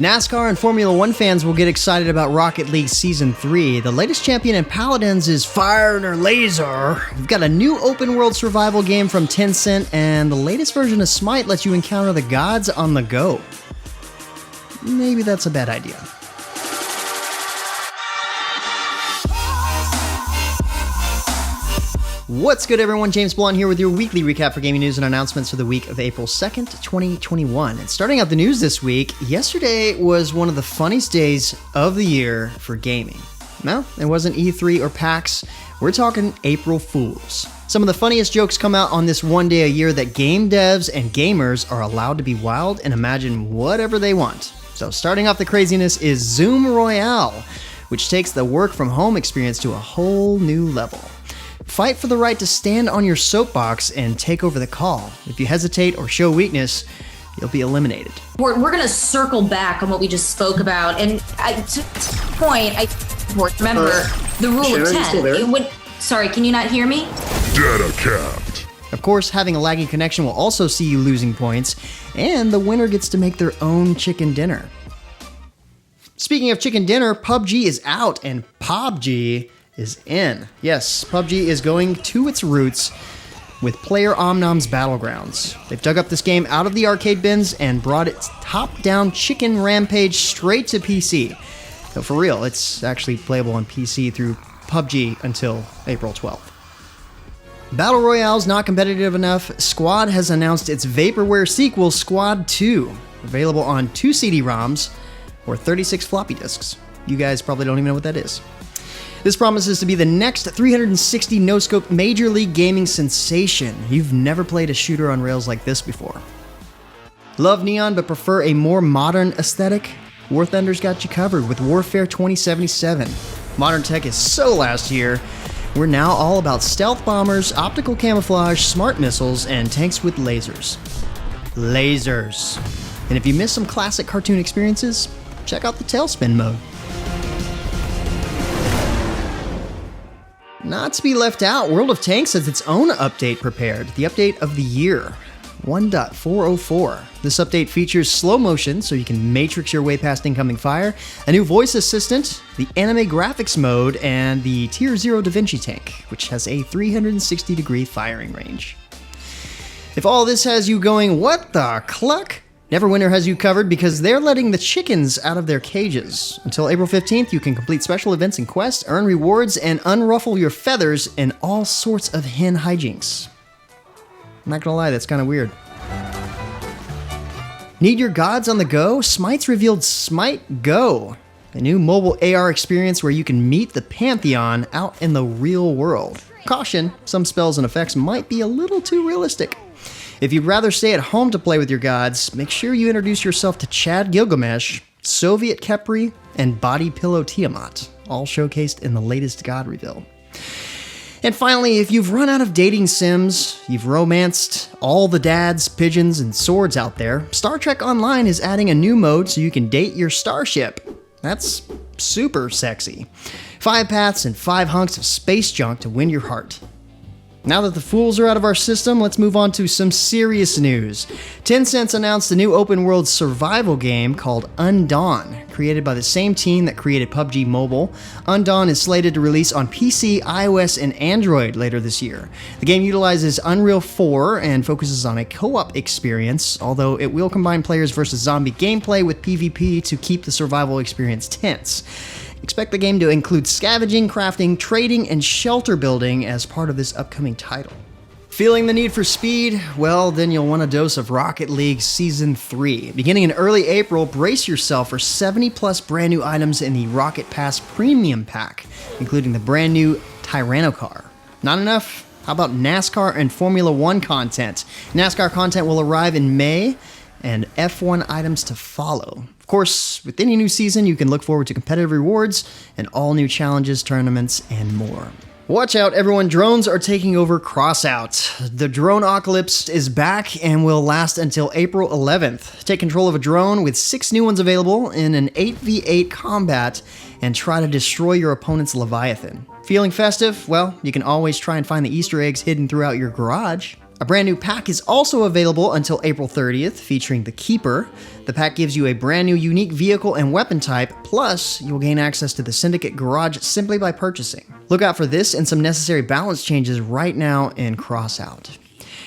NASCAR and Formula One fans will get excited about Rocket League Season 3. The latest champion in Paladins is Fire or Laser. We've got a new open-world survival game from Tencent, and the latest version of Smite lets you encounter the gods on the go. Maybe that's a bad idea. What's good, everyone? James Blunt here with your weekly recap for gaming news and announcements for the week of April 2nd, 2021. And starting out the news this week, yesterday was one of the funniest days of the year for gaming. No, it wasn't E3 or PAX. We're talking April Fools. Some of the funniest jokes come out on this one day a year that game devs and gamers are allowed to be wild and imagine whatever they want. So starting off the craziness is Zoom Royale, which takes the work from home experience to a whole new level. Fight for the right to stand on your soapbox and take over the call. If you hesitate or show weakness, you'll be eliminated. We're going to circle back on what we just spoke about. And to this point, I remember the rule of 10. Sorry, can you not hear me? Data capped. Of course, having a laggy connection will also see you losing points, and the winner gets to make their own chicken dinner. Speaking of chicken dinner, PUBG is out and PUBG is in. Yes, PUBG is going to its roots with Player Omnom's Battlegrounds. They've dug up this game out of the arcade bins and brought its top-down chicken rampage straight to PC. So for real, it's actually playable on PC through PUBG until April 12th. Battle Royale's not competitive enough. Squad has announced its vaporware sequel, Squad 2, available on 2 CD-ROMs or 36 floppy disks. You guys probably don't even know what that is. This promises to be the next 360 no-scope Major League Gaming sensation. You've never played a shooter on rails like this before. Love Neon but prefer a more modern aesthetic? War Thunder's got you covered with Warfare 2077. Modern tech is so last year. We're now all about stealth bombers, optical camouflage, smart missiles, and tanks with lasers. Lasers. And if you miss some classic cartoon experiences, check out the Tailspin mode. Not to be left out, World of Tanks has its own update prepared, the update of the year, 1.404. This update features slow motion so you can matrix your way past incoming fire, a new voice assistant, the anime graphics mode, and the Tier 0 Da Vinci tank, which has a 360-degree firing range. If all this has you going, what the cluck? Neverwinter has you covered because they're letting the chickens out of their cages. Until April 15th, you can complete special events and quests, earn rewards, and unruffle your feathers in all sorts of hen hijinks. I'm not gonna lie, that's kind of weird. Need your gods on the go? Smite's revealed Smite Go, a new mobile AR experience where you can meet the Pantheon out in the real world. Caution, some spells and effects might be a little too realistic. If you'd rather stay at home to play with your gods, make sure you introduce yourself to Chad Gilgamesh, Soviet Khepri, and Body Pillow Tiamat, all showcased in the latest god reveal. And finally, if you've run out of dating sims, you've romanced all the dads, pigeons, and swords out there, Star Trek Online is adding a new mode so you can date your starship. That's super sexy. 5 paths and 5 hunks of space junk to win your heart. Now that the fools are out of our system, let's move on to some serious news. Tencent's announced a new open-world survival game called Undawn, created by the same team that created PUBG Mobile. Undawn is slated to release on PC, iOS, and Android later this year. The game utilizes Unreal 4 and focuses on a co-op experience, although it will combine players versus zombie gameplay with PvP to keep the survival experience tense. Expect the game to include scavenging, crafting, trading, and shelter building as part of this upcoming title. Feeling the need for speed? Well, then you'll want a dose of Rocket League Season 3. Beginning in early April, brace yourself for 70+ brand new items in the Rocket Pass Premium Pack, including the brand new Tyrannocar. Not enough? How about NASCAR and Formula One content? NASCAR content will arrive in May, and F1 items to follow. Of course, with any new season, you can look forward to competitive rewards and all new challenges, tournaments, and more. Watch out, everyone. Drones are taking over Crossout. The Dronapocalypse is back and will last until April 11th. Take control of a drone with 6 new ones available in an 8v8 combat and try to destroy your opponent's Leviathan. Feeling festive? Well, you can always try and find the Easter eggs hidden throughout your garage. A brand new pack is also available until April 30th, featuring the Keeper. The pack gives you a brand new unique vehicle and weapon type, plus you'll gain access to the Syndicate Garage simply by purchasing. Look out for this and some necessary balance changes right now in Crossout.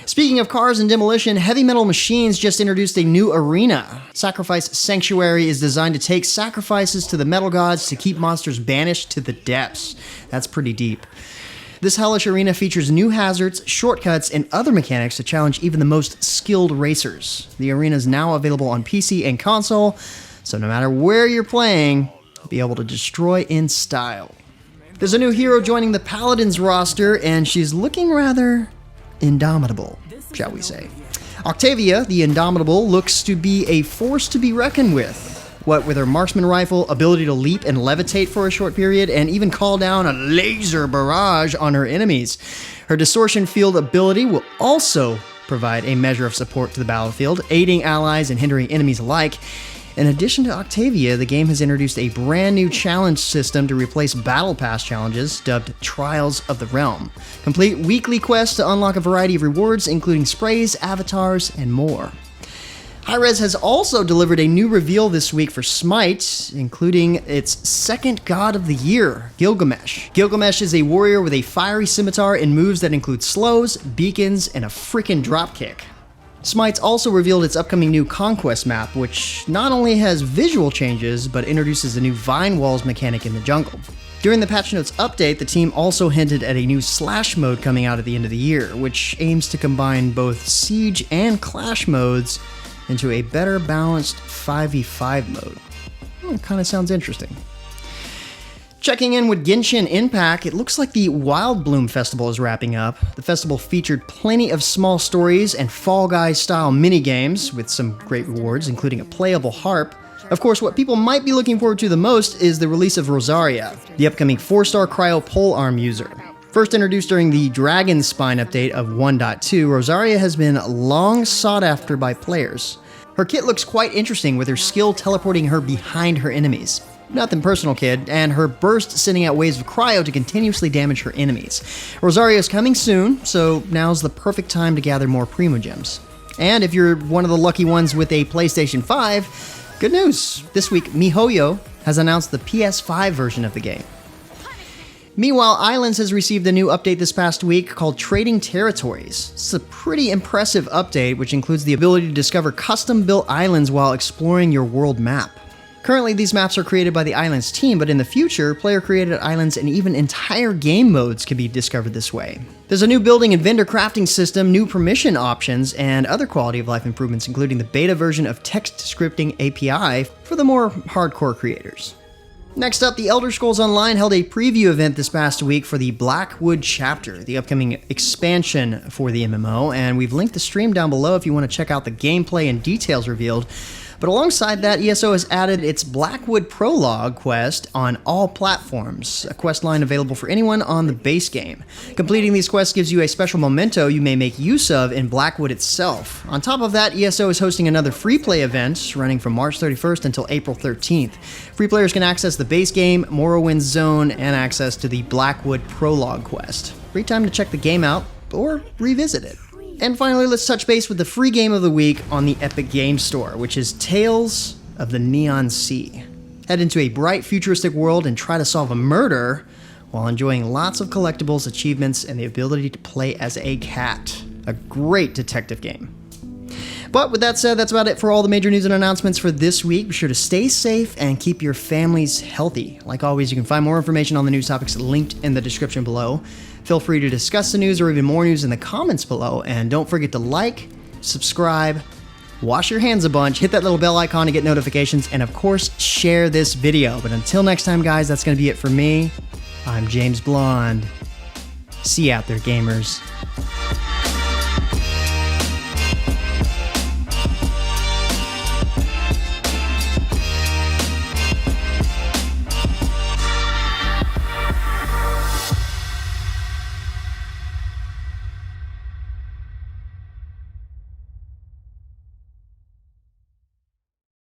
Speaking of cars and demolition, Heavy Metal Machines just introduced a new arena. Sacrifice Sanctuary is designed to take sacrifices to the metal gods to keep monsters banished to the depths. That's pretty deep. This hellish arena features new hazards, shortcuts, and other mechanics to challenge even the most skilled racers. The arena is now available on PC and console, so no matter where you're playing, you'll be able to destroy in style. There's a new hero joining the Paladins roster, and she's looking rather Indomitable, shall we say. Octavia, the Indomitable, looks to be a force to be reckoned with. What with her marksman rifle, ability to leap and levitate for a short period, and even call down a laser barrage on her enemies. Her distortion field ability will also provide a measure of support to the battlefield, aiding allies and hindering enemies alike. In addition to Octavia, the game has introduced a brand new challenge system to replace Battle Pass challenges, dubbed Trials of the Realm. Complete weekly quests to unlock a variety of rewards, including sprays, avatars, and more. Hi-Rez has also delivered a new reveal this week for Smite, including its second god of the year, Gilgamesh. Gilgamesh is a warrior with a fiery scimitar and moves that include slows, beacons, and a frickin' dropkick. Smite's also revealed its upcoming new Conquest map, which not only has visual changes, but introduces a new Vine Walls mechanic in the jungle. During the patch notes update, the team also hinted at a new Slash mode coming out at the end of the year, which aims to combine both Siege and Clash modes into a better balanced 5v5 mode. It kind of sounds interesting. Checking in with Genshin Impact, it looks like the Windblume Festival is wrapping up. The festival featured plenty of small stories and Fall Guys style minigames with some great rewards, including a playable harp. Of course, what people might be looking forward to the most is the release of Rosaria, the upcoming 4-star cryo polearm user. First introduced during the Dragon Spine update of 1.2, Rosaria has been long sought after by players. Her kit looks quite interesting, with her skill teleporting her behind her enemies. Nothing personal, kid, and her burst sending out waves of cryo to continuously damage her enemies. Rosaria is coming soon, so now's the perfect time to gather more Primogems. And if you're one of the lucky ones with a PlayStation 5, good news! This week, MiHoYo has announced the PS5 version of the game. Meanwhile, Ylands has received a new update this past week called Trading Territories. It's a pretty impressive update, which includes the ability to discover custom-built islands while exploring your world map. Currently, these maps are created by the Ylands team, but in the future, player-created islands and even entire game modes can be discovered this way. There's a new building and vendor crafting system, new permission options, and other quality-of-life improvements, including the beta version of text scripting API for the more hardcore creators. Next up, the Elder Scrolls Online held a preview event this past week for the Blackwood chapter, the upcoming expansion for the MMO, and we've linked the stream down below if you want to check out the gameplay and details revealed. But alongside that, ESO has added its Blackwood Prologue quest on all platforms, a quest line available for anyone on the base game. Completing these quests gives you a special memento you may make use of in Blackwood itself. On top of that, ESO is hosting another free play event running from March 31st until April 13th. Free players can access the base game, Morrowind's Zone, and access to the Blackwood Prologue quest. Great time to check the game out or revisit it. And finally, let's touch base with the free game of the week on the Epic Games Store, which is Tales of the Neon Sea. Head into a bright, futuristic world and try to solve a murder while enjoying lots of collectibles, achievements, and the ability to play as a cat. A great detective game. But with that said, that's about it for all the major news and announcements for this week. Be sure to stay safe and keep your families healthy. Like always, you can find more information on the news topics linked in the description below. Feel free to discuss the news or even more news in the comments below. And don't forget to like, subscribe, wash your hands a bunch, hit that little bell icon to get notifications, and of course, share this video. But until next time, guys, that's going to be it for me. I'm James Blonde. See you out there, gamers.